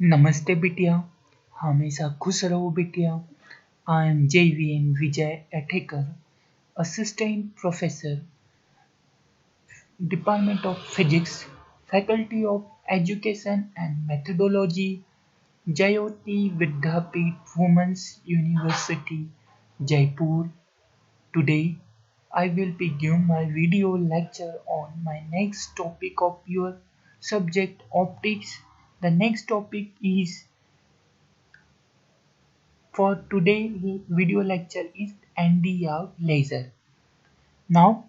नमस्ते बिटिया, हमेशा खुश रहो बिटिया। I am JVN Vijay Athekar, Assistant Professor, Department of Physics, Faculty of Education and Methodology, Jayoti Vidyapeeth Women's University, Jaipur. Today, I will be giving my video lecture on my next topic of your subject optics. The next topic is for today's video lecture is Nd:YAG laser. Now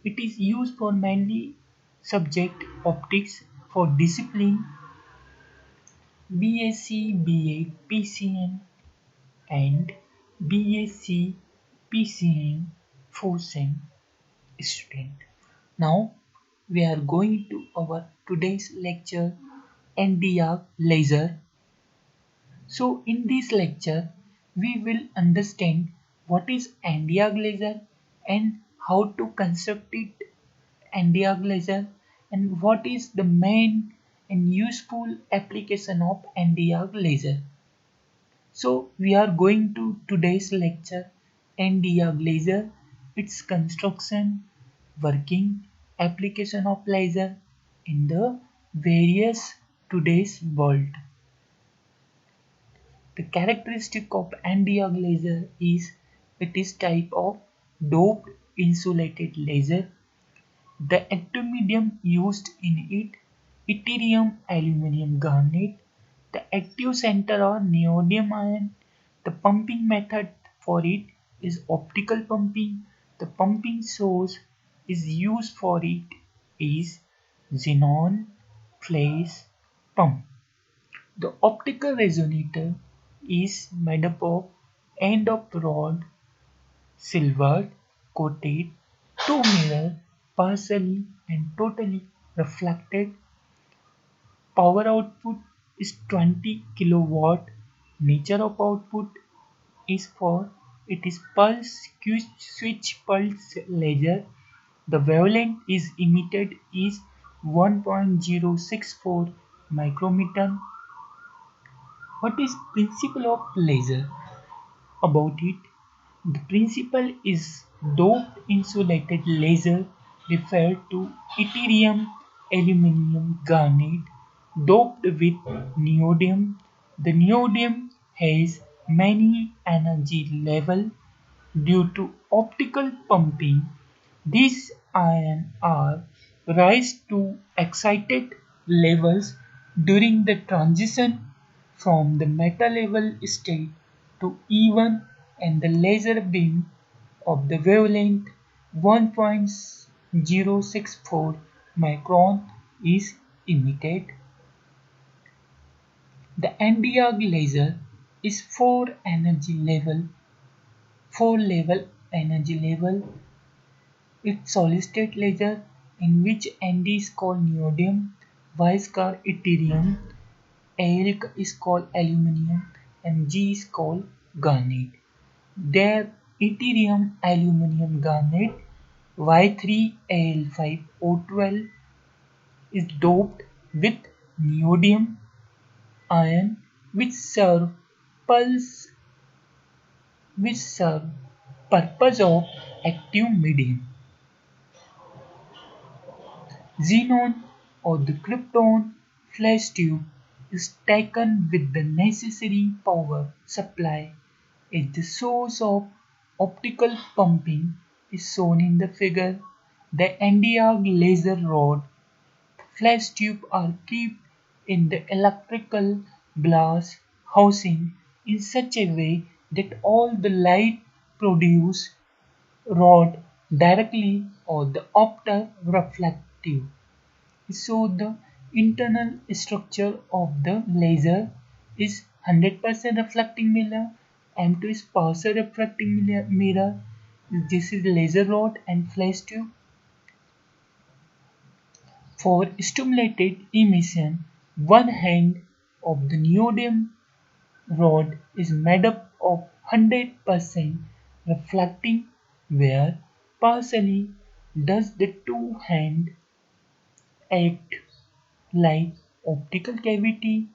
it is used for mainly subject optics for discipline BSc, BA, PCM and BSc, PCM for SEM student. Now we are going to our today's lecture Nd:YAG laser. So in this lecture, we will understand what is Nd:YAG laser and how to construct it Nd:YAG laser and what is the main and useful application of Nd:YAG laser. So we are going to today's lecture Nd:YAG laser, its construction, working, application of laser in the various today's world. The characteristic of Nd:YAG laser is it is type of doped insulated laser. The active medium used in it yttrium aluminum garnet. The active center are neodymium ion. The pumping method for it is optical pumping. The pumping source is used for it is xenon flash pump. The optical resonator is made up of end of rod silver coated two mirror partially and totally reflected. Power output is 20 kilowatt. Nature of output is for it is pulse switch pulse laser. The wavelength is emitted is 1.064 micrometer. What is principle of laser? About it, the principle is doped insulated laser referred to yttrium aluminum garnet doped with neodymium. The neodymium has many energy level due to optical pumping. These ions are raised to excited levels during the transition from the metal level state to E1 and the laser beam of the wavelength 1.064 micron is emitted. The Nd:YAG laser is four level energy level. It's solid state laser in which Nd is called neodymium, Y is called yttrium, Al is called aluminum and G is called garnet. Their yttrium aluminum garnet Y3Al5O12 is doped with neodymium ion which serve pulse which serve purpose of active medium. Xenon or the krypton flash tube is taken with the necessary power supply as the source of optical pumping is shown in the figure. The Nd:YAG laser rod flash tube are kept in the electrical glass housing in such a way that all the light produced rod directly or the opto reflective. So the internal structure of the laser is 100% reflecting mirror, M2 is partial reflecting mirror, this is laser rod and flash tube. For stimulated emission, one end of the neodymium rod is made up of 100% reflecting where partially does the two hand act like optical cavity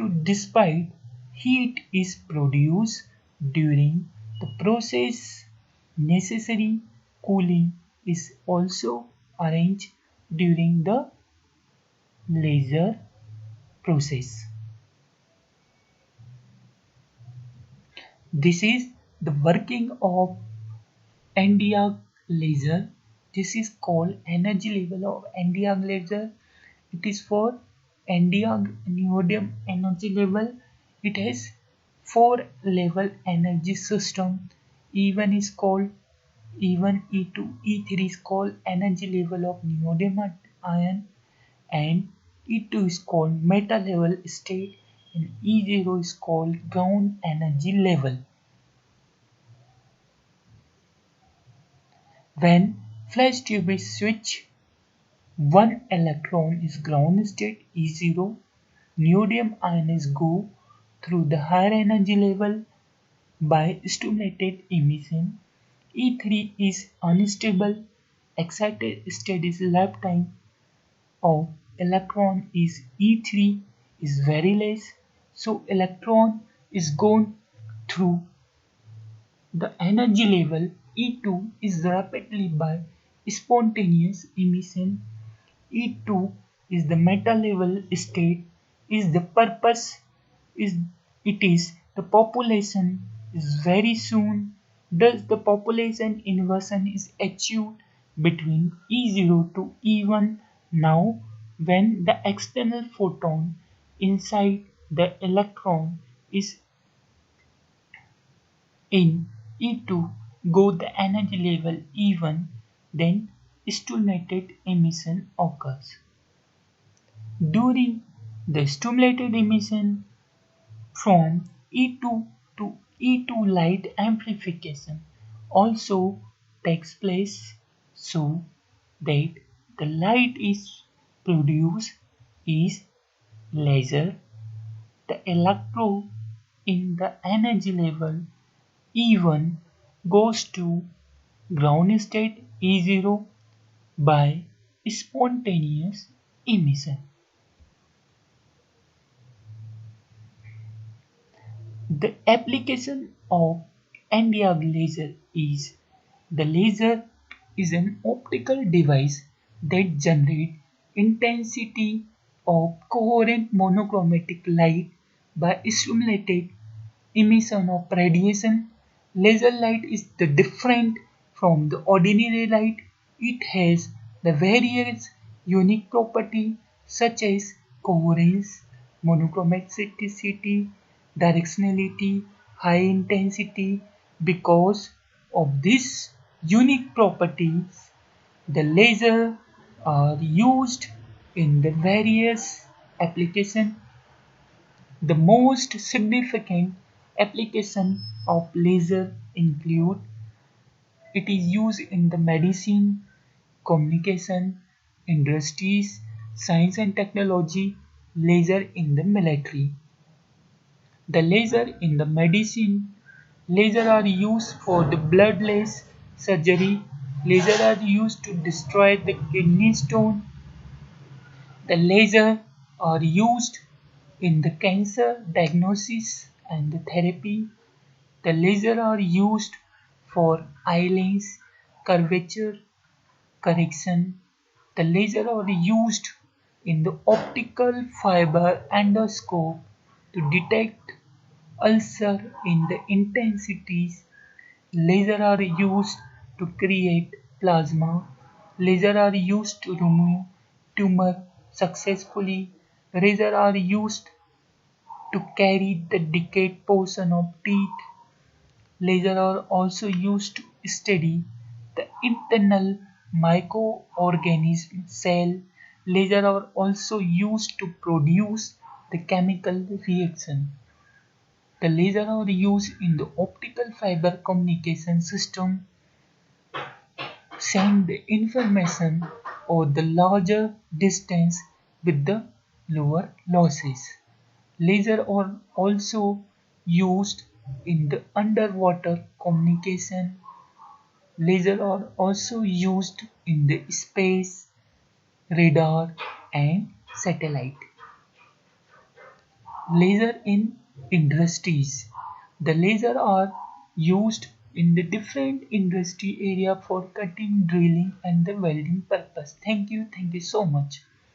despite heat is produced during the process, necessary cooling is also arranged during the laser process. This is the working of NdArc laser. This is called energy level of NdArc laser. It is for NdArc neodymium energy level. It has four level energy system. E1 is called E1, E2, E3 is called energy level of neodymium ion, and E2 is called meta level state, and E0 is called ground energy level. When flash tube is switched, one electron is ground state E0, neodymium ions go through the higher energy level by stimulated emission. E3 is unstable, excited state is lifetime of electron is E3 is very less, so electron is gone through the energy level. E2 is rapidly by spontaneous emission. E2 is the meta level state. Is the purpose is it is the population is very soon. Thus the population inversion is achieved between E0 to E1. Now when the external photon inside the electron is in E2 go the energy level E1, then stimulated emission occurs. During the stimulated emission from E2 to E2 light amplification also takes place so that the light is produced is laser. The electron in the energy level E1 goes to ground state E0 by spontaneous emission. The application of NdArc laser is the laser is an optical device that generates intensity of coherent monochromatic light by stimulated emission of radiation. Laser light is different from the ordinary light. It has the various unique properties such as coherence, monochromaticity, directionality, high intensity. Because of these unique properties, the laser are used in the various applications. The most significant application of laser include it is used in the medicine, communication, industries, science and technology, laser in the military. The laser in the medicine, laser are used for the bloodless surgery, laser are used to destroy the kidney stone, the laser are used in the cancer diagnosis and the therapy. The laser are used for eye lens curvature correction. The laser are used in the optical fiber endoscope to detect ulcer in the intensities. Laser are used to create plasma. Laser are used to remove tumor successfully. Laser are used to carry the decayed portion of teeth. Lasers are also used to study the internal microorganism cell. Lasers are also used to produce the chemical reaction. The lasers are used in the optical fiber communication system, send the information over the larger distance with the lower losses. Lasers are also used in the underwater communication. Lasers are also used in the space, radar and satellite. Laser in industries. The laser are used in the different industry area for cutting, drilling and the welding purpose. Thank you so much.